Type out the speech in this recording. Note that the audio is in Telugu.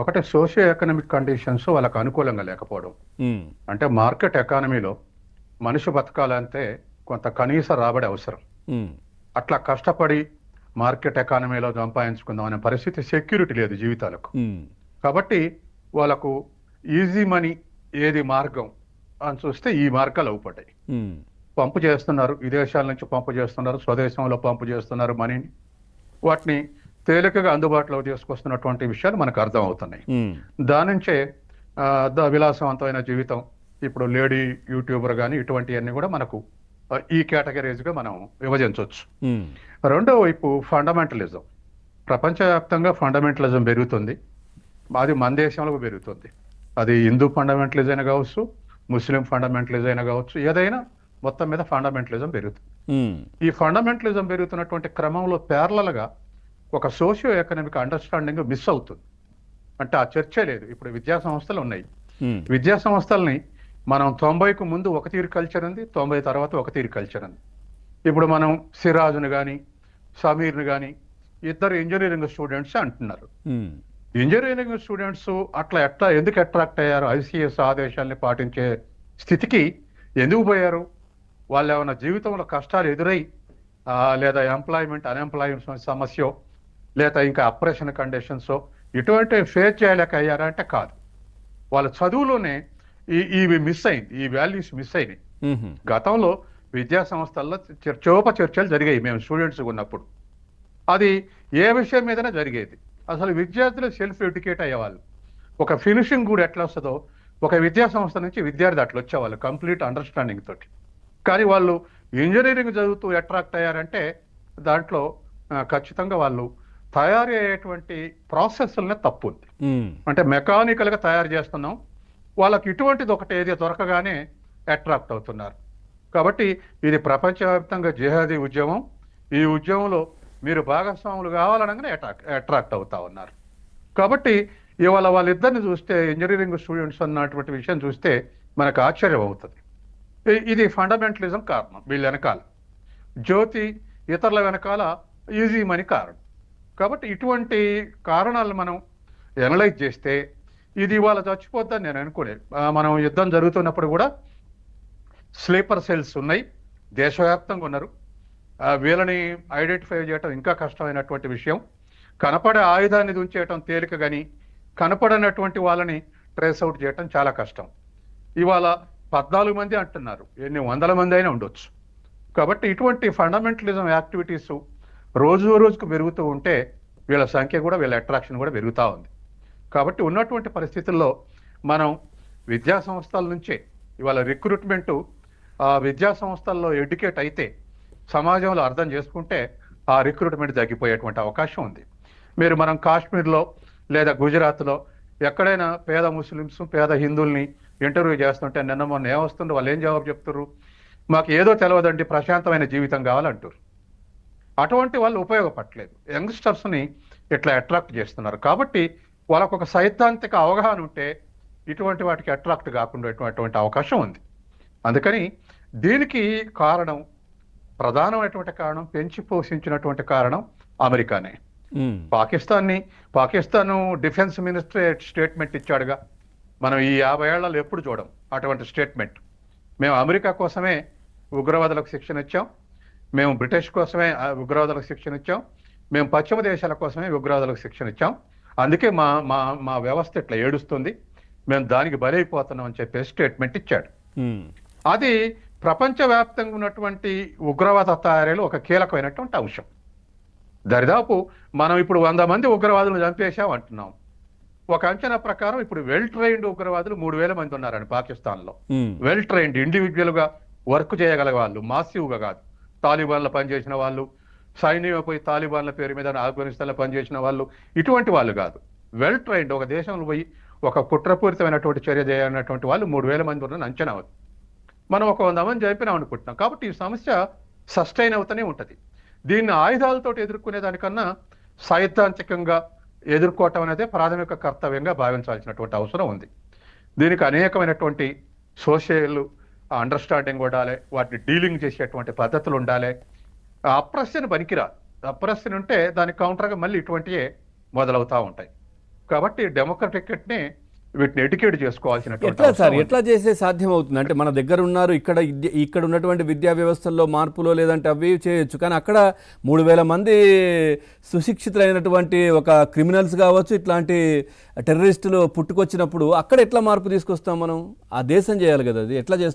ఒకటి సోషియో ఎకనామిక్ కండిషన్స్ వాళ్ళకు అనుకూలంగా లేకపోవడం. ఉమ్, అంటే మార్కెట్ ఎకానమీలో మనిషి బతకాలంటే కొంత కనీస రాబడి అవసరం. ఉమ్, అట్లా కష్టపడి మార్కెట్ ఎకానమీలో సంపాదించుకుందాం అనే పరిస్థితి, సెక్యూరిటీ లేదు జీవితాలకు. ఉమ్, కాబట్టి వాళ్ళకు ఈజీ మనీ ఏది మార్గం అని చూస్తే ఈ మార్గాలు అవుపడ్డాయి. ఉమ్, పంపు చేస్తున్నారు, విదేశాల నుంచి పంపు చేస్తున్నారు, స్వదేశంలో పంపు చేస్తున్నారు మనీని. వాటిని తేలికగా అందుబాటులో తీసుకొస్తున్నటువంటి విషయాలు మనకు అర్థం అవుతున్నాయి. ఉమ్, దాని నుంచే విలాసవంతమైన జీవితం, ఇప్పుడు లేడీ యూట్యూబర్ కానీ ఇటువంటివన్నీ కూడా మనకు ఈ కేటగిరీస్గా మనం విభజించవచ్చు. ఉమ్, రెండో వైపు ఫండమెంటలిజం. ప్రపంచవ్యాప్తంగా ఫండమెంటలిజం పెరుగుతుంది. అది మన దేశంలో పెరుగుతుంది. అది హిందూ ఫండమెంటలిజం అయినా కావచ్చు, ముస్లిం ఫండమెంటలిజం అయినా కావచ్చు, ఏదైనా మొత్తం మీద ఫండమెంటలిజం పెరుగుతుంది. ఉమ్, ఈ ఫండమెంటలిజం పెరుగుతున్నటువంటి క్రమంలో ప్యారలల్గా ఒక సోషియో ఎకనామిక్ అండర్స్టాండింగ్ మిస్ అవుతుంది. అంటే ఆ చర్చే లేదు. ఇప్పుడు విద్యా సంస్థలు ఉన్నాయి. ఉమ్, విద్యా సంస్థల్ని మనం 90కు ముందు ఒక తీరు కల్చర్ ఉంది, 90 తర్వాత ఒక తీరు కల్చర్ ఉంది. ఇప్పుడు మనం సిరాజ్ను కానీ సమీర్ను కానీ ఇద్దరు ఇంజనీరింగ్ స్టూడెంట్స్ అంటున్నారు. ఉమ్, ఇంజనీరింగ్ స్టూడెంట్స్ ఎట్లా ఎందుకు అట్రాక్ట్ అయ్యారు? ఐసిఎస్ ఆదేశాల్ని పాటించే స్థితికి ఎందుకు పోయారు? వాళ్ళు ఏమైనా జీవితంలో కష్టాలు ఎదురై లేదా ఎంప్లాయ్మెంట్ అన్ఎంప్లాయ్మెంట్ సమస్య, లేదా ఇంకా అప్రెషన్ కండిషన్స్ ఇటువంటి ఫేస్ చేయలేక అయ్యారా అంటే కాదు. వాళ్ళ చదువులోనే ఇవి మిస్ అయింది, ఈ వాల్యూస్ మిస్ అయినాయి. ఉమ్, గతంలో విద్యా సంస్థల్లో చర్చలు జరిగాయి మేము స్టూడెంట్స్ ఉన్నప్పుడు. అది ఏ విషయం మీదనే జరిగేది. అసలు విద్యార్థులు సెల్ఫ్ ఎడ్యుకేట్ అయ్యేవాళ్ళు. ఒక ఫినిషింగ్ కూడా ఎట్లా వస్తుందో ఒక విద్యా సంస్థ నుంచి విద్యార్థి అట్లా వచ్చేవాళ్ళు కంప్లీట్ అండర్స్టాండింగ్ తోటి. కానీ వాళ్ళు ఇంజనీరింగ్ చదువుతూ అట్రాక్ట్ అయ్యారంటే దాంట్లో ఖచ్చితంగా వాళ్ళు తయారు అయ్యేటువంటి ప్రాసెస్లనే తప్పు ఉంది. ఉమ్, అంటే మెకానికల్గా తయారు చేస్తున్నాం, వాళ్ళకి ఇటువంటిది ఒకటి ఏది దొరకగానే అట్రాక్ట్ అవుతున్నారు. కాబట్టి ఇది ప్రపంచవ్యాప్తంగా జిహాదీ ఉద్యమం. ఈ ఉద్యమంలో మీరు భాగస్వాములు కావాలనగానే అట్రాక్ట్ అవుతా ఉన్నారు. కాబట్టి ఇవాళ వాళ్ళిద్దరిని చూస్తే, ఇంజనీరింగ్ స్టూడెంట్స్ అన్నటువంటి విషయం చూస్తే మనకు ఆశ్చర్యం అవుతుంది. ఇది ఫండమెంటలిజం కారణం వీళ్ళ వెనకాల. జ్యోతి ఇతరుల వెనకాల ఈజీ మనీ కారణం. కాబట్టి ఇటువంటి కారణాలను మనం ఎనలైజ్ చేస్తే ఇది ఇవాళ చచ్చిపోద్దని నేను అనుకోలేదు. మనం యుద్ధం జరుగుతున్నప్పుడు కూడా స్లీపర్ సెల్స్ ఉన్నాయి, దేశవ్యాప్తంగా ఉన్నారు. వీళ్ళని ఐడెంటిఫై చేయటం ఇంకా కష్టమైనటువంటి విషయం. కనపడే ఆయుధాన్ని దుంచేయటం తేలిక, కానీ కనపడనటువంటి వాళ్ళని ట్రేస్ అవుట్ చేయటం చాలా కష్టం. ఇవాళ 14 మంది అంటున్నారు, ఎన్ని వందల మంది అయినా ఉండొచ్చు. కాబట్టి ఇటువంటి ఫండమెంటలిజం యాక్టివిటీస్ రోజు రోజుకు పెరుగుతూ ఉంటే వీళ్ళ సంఖ్య కూడా, వీళ్ళ అట్రాక్షన్ కూడా పెరుగుతూ ఉంది. కాబట్టి ఉన్నటువంటి పరిస్థితుల్లో మనం విద్యా సంస్థల నుంచే ఇవాళ రిక్రూట్మెంటు విద్యా సంస్థల్లో ఎడ్యుకేట్ అయితే, సమాజంలో అర్థం చేసుకుంటే ఆ రిక్రూట్మెంట్ తగ్గిపోయేటువంటి అవకాశం ఉంది. మనం కాశ్మీర్లో లేదా గుజరాత్లో ఎక్కడైనా పేద ముస్లిమ్స్, పేద హిందువుల్ని ఇంటర్వ్యూ చేస్తుంటే నిన్న మొన్న ఏమొస్తుందో వాళ్ళు ఏం జవాబు చెప్తారు? మాకు ఏదో తెలియదండి, ప్రశాంతమైన జీవితం కావాలంటారు. అటువంటి వాళ్ళు ఉపయోగపడలేదు. యంగ్స్టర్స్ని ఇట్లా అట్రాక్ట్ చేస్తున్నారు. కాబట్టి వాళ్ళకు ఒక సైద్ధాంతిక అవగాహన ఉంటే ఇటువంటి వాటికి అట్రాక్ట్ కాకుండా అటువంటి అవకాశం ఉంది. అందుకని దీనికి కారణం, ప్రధానమైనటువంటి కారణం, పెంచి పోషించినటువంటి కారణం అమెరికానే. ఉమ్, పాకిస్తాను డిఫెన్స్ మినిస్టర్ స్టేట్మెంట్ ఇచ్చాడుగా. మనం ఈ 50 ఏళ్లలో ఎప్పుడు చూడం అటువంటి స్టేట్మెంట్. మేము అమెరికా కోసమే ఉగ్రవాదులకు శిక్షణ ఇచ్చాం, మేము బ్రిటిష్ కోసమే ఉగ్రవాదులకు శిక్షణ ఇచ్చాం, మేము పశ్చిమ దేశాల కోసమే ఉగ్రవాదులకు శిక్షణ ఇచ్చాం, అందుకే మా మా మా వ్యవస్థ ఇట్లా ఏడుస్తుంది, మేము దానికి బలైపోతున్నాం అని చెప్పేసి స్టేట్మెంట్ ఇచ్చాడు. ఉమ్, అది ప్రపంచవ్యాప్తంగా ఉన్నటువంటి ఉగ్రవాద తయారీలో ఒక కీలకమైనటువంటి అంశం. దరిదాపు మనం ఇప్పుడు 100 మంది ఉగ్రవాదులను చంపేశాం అంటున్నాం. ఒక అంచనా ప్రకారం ఇప్పుడు వెల్ ట్రైన్డ్ ఉగ్రవాదులు 3000 మంది ఉన్నారని పాకిస్తాన్లో. వెల్ ట్రైన్డ్ ఇండివిజువల్గా వర్క్ చేయగల వాళ్ళు, మాసివ్గా కాదు. తాలిబాన్లో పనిచేసిన వాళ్ళు, సైన్యం పోయి తాలిబాన్ల పేరు మీద ఆఫ్ఘనిస్తాన్లో పనిచేసిన వాళ్ళు, ఇటువంటి వాళ్ళు కాదు. వెల్ ట్రైన్డ్ ఒక దేశంలో పోయి ఒక కుట్రపూరితమైనటువంటి చర్య చేయాలన్నటువంటి వాళ్ళు 3000 మంది ఉన్నారని అంచనా అవుతుంది. మనం ఒక 100 మంది చంపినాం అనుకుంటున్నాం. కాబట్టి ఈ సమస్య సస్టైన్ అవుతూనే ఉంటుంది. దీన్ని ఆయుధాలతో ఎదుర్కొనే దానికన్నా సైద్ధాంతికంగా ఎదుర్కోవటం అనేది ప్రాథమిక కర్తవ్యంగా భావించాల్సినటువంటి అవసరం ఉంది. దీనికి అనేకమైనటువంటి సోషల్ అండర్స్టాండింగ్ ఉండాలి, వాటిని డీలింగ్ చేసేటువంటి పద్ధతులు ఉండాలి. అప్రెషన్ పనికిరాదు. అప్రెషన్ ఉంటే దానికి కౌంటర్గా మళ్ళీ ఇటువంటివే మొదలవుతూ ఉంటాయి. కాబట్టి డెమోక్రటిక్ని వీటిని ఎడ్యుకేట్ చేసుకోవాల్సినటువంటి ఎట్లా సార్ అవసరం ఉంది. ఎట్లా చేసే సాధ్యం అవుతుంది అంటే మన దగ్గర ఉన్నారు ఇక్కడ ఉన్నటువంటి విద్యా వ్యవస్థల్లో మార్పులో లేదంటే అవి చేయొచ్చు కానీ అక్కడ 3,000 మంది సుశిక్షితులైనటువంటి ఒక క్రిమినల్స్ కావచ్చు ఇట్లాంటి టెర్రరిస్టులు పుట్టుకొచ్చినప్పుడు అక్కడ ఎట్లా మార్పు తీసుకొస్తాం మనం ఆ దేశం చేయాలి కదా అది ఎట్లా చేస్తాం